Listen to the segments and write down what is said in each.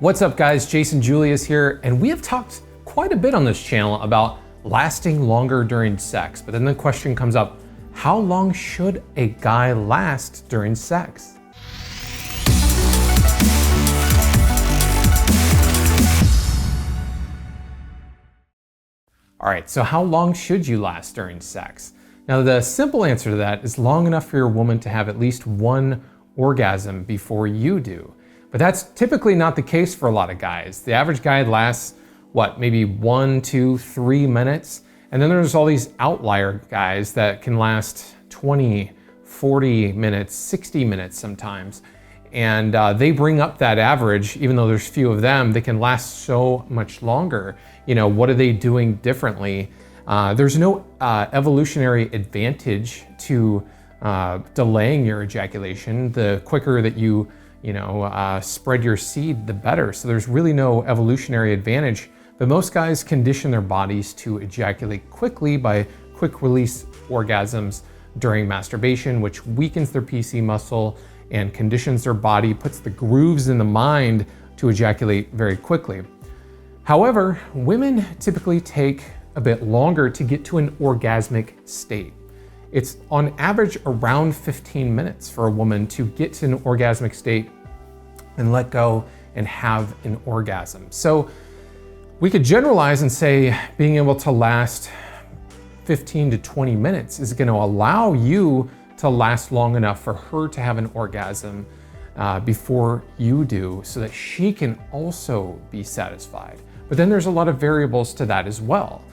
What's up guys, Jason Julius here, and we have talked quite a bit on this channel about lasting longer during sex, but then the question comes up, how long should a guy last during sex? All right, so how long should you last during sex? Now the simple answer to that is long enough for your woman to have at least one orgasm before you do. But that's typically not the case for a lot of guys. The average guy lasts, maybe 1, 2, 3 minutes. And then there's all these outlier guys that can last 20, 40 minutes, 60 minutes sometimes. And they bring up that average, even though there's few of them, they can last so much longer. You know, what are they doing differently? There's no evolutionary advantage to delaying your ejaculation. The quicker that you spread your seed, the better. So there's really no evolutionary advantage, but most guys condition their bodies to ejaculate quickly by quick release orgasms during masturbation, which weakens their PC muscle and conditions their body, puts the grooves in the mind to ejaculate very quickly. However, women typically take a bit longer to get to an orgasmic state. It's on average around 15 minutes for a woman to get to an orgasmic state and let go and have an orgasm. So we could generalize and say being able to last 15 to 20 minutes is going to allow you to last long enough for her to have an orgasm before you do, so that she can also be satisfied. But then there's a lot of variables to that as well.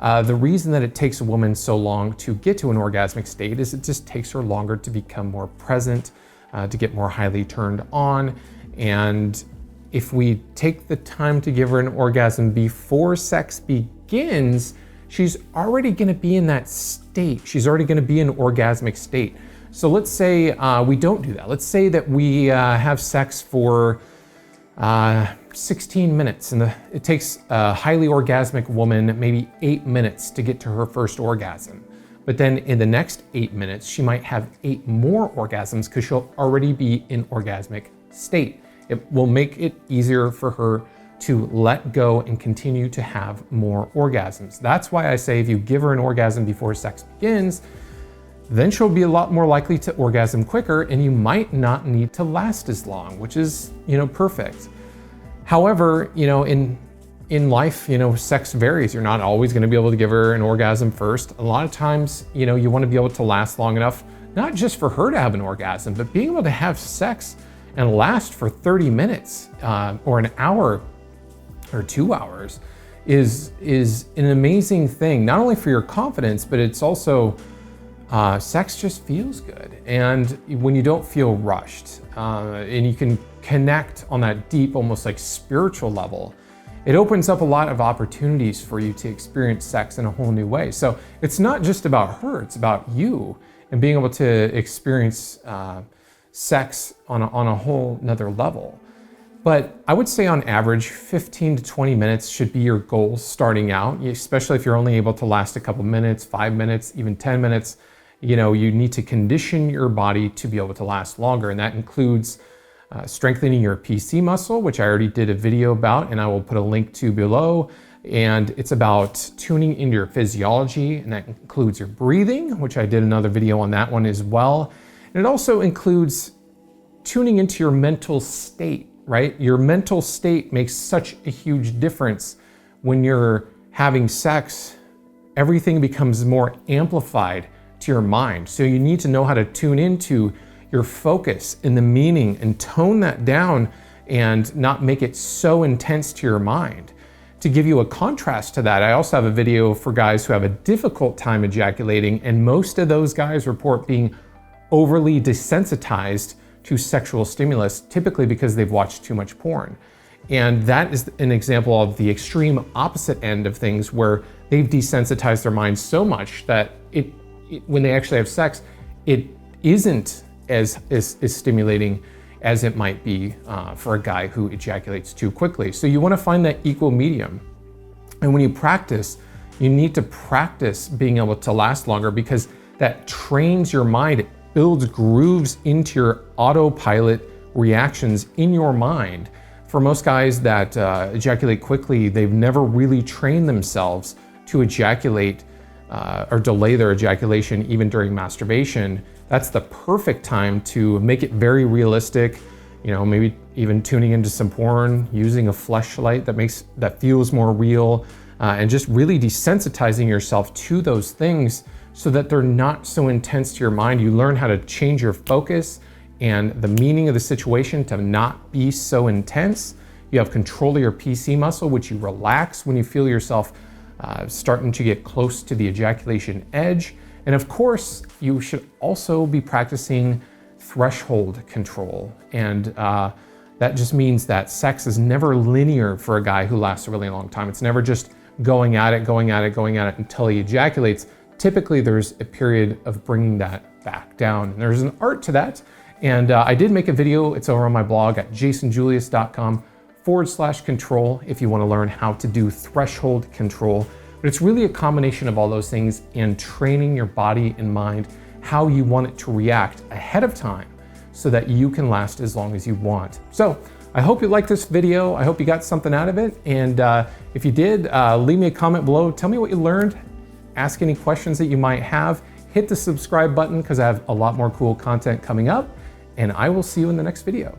The reason that it takes a woman so long to get to an orgasmic state is it just takes her longer to become more present, to get more highly turned on. And if we take the time to give her an orgasm before sex begins, she's already gonna be in that state. She's already gonna be in an orgasmic state. So let's say we don't do that. Let's say that we have sex for 16 minutes, and it takes a highly orgasmic woman maybe 8 minutes to get to her first orgasm. But then in the next 8 minutes, she might have 8 more orgasms because she'll already be in orgasmic state. It will make it easier for her to let go and continue to have more orgasms. That's why I say if you give her an orgasm before sex begins, then she'll be a lot more likely to orgasm quicker, and you might not need to last as long, which is, perfect. However, in life, sex varies. You're not always going to be able to give her an orgasm first. A lot of times, you want to be able to last long enough, not just for her to have an orgasm, but being able to have sex and last for 30 minutes or an hour or 2 hours is an amazing thing, not only for your confidence, but it's also sex just feels good. And when you don't feel rushed and you can connect on that deep, almost like spiritual level, it opens up a lot of opportunities for you to experience sex in a whole new way. So it's not just about her, it's about you and being able to experience sex on a whole nother level. But I would say on average, 15 to 20 minutes should be your goal starting out, especially if you're only able to last a couple minutes, 5 minutes, even 10 minutes. You need to condition your body to be able to last longer. And that includes strengthening your PC muscle, which I already did a video about, and I will put a link to below. And it's about tuning into your physiology, and that includes your breathing, which I did another video on that one as well. And it also includes tuning into your mental state, right? Your mental state makes such a huge difference when you're having sex. Everything becomes more amplified to your mind. So you need to know how to tune into your focus and the meaning and tone that down and not make it so intense to your mind. To give you a contrast to that, I also have a video for guys who have a difficult time ejaculating, and most of those guys report being overly desensitized to sexual stimulus, typically because they've watched too much porn. And that is an example of the extreme opposite end of things, where they've desensitized their minds so much that when they actually have sex, it isn't as stimulating as it might be for a guy who ejaculates too quickly. So you want to find that equal medium. And when you practice, you need to practice being able to last longer, because that trains your mind. It builds grooves into your autopilot reactions in your mind For most guys that ejaculate quickly, they've never really trained themselves to ejaculate or delay their ejaculation even during masturbation. That's the perfect time to make it very realistic. You know, maybe even tuning into some porn, using a fleshlight that feels more real, and just really desensitizing yourself to those things so that they're not so intense to your mind. You learn how to change your focus and the meaning of the situation to not be so intense. You have control of your PC muscle, which you relax when you feel yourself starting to get close to the ejaculation edge. And of course, you should also be practicing threshold control. And that just means that sex is never linear for a guy who lasts a really long time. It's never just going at it until he ejaculates. Typically, there's a period of bringing that back down. And there's an art to that. And I did make a video. It's over on my blog at jasonjulius.com/control if you want to learn how to do threshold control. But it's really a combination of all those things and training your body and mind how you want it to react ahead of time so that you can last as long as you want. So I hope you liked this video. I hope you got something out of it. And if you did, leave me a comment below. Tell me what you learned. Ask any questions that you might have. Hit the subscribe button because I have a lot more cool content coming up. And I will see you in the next video.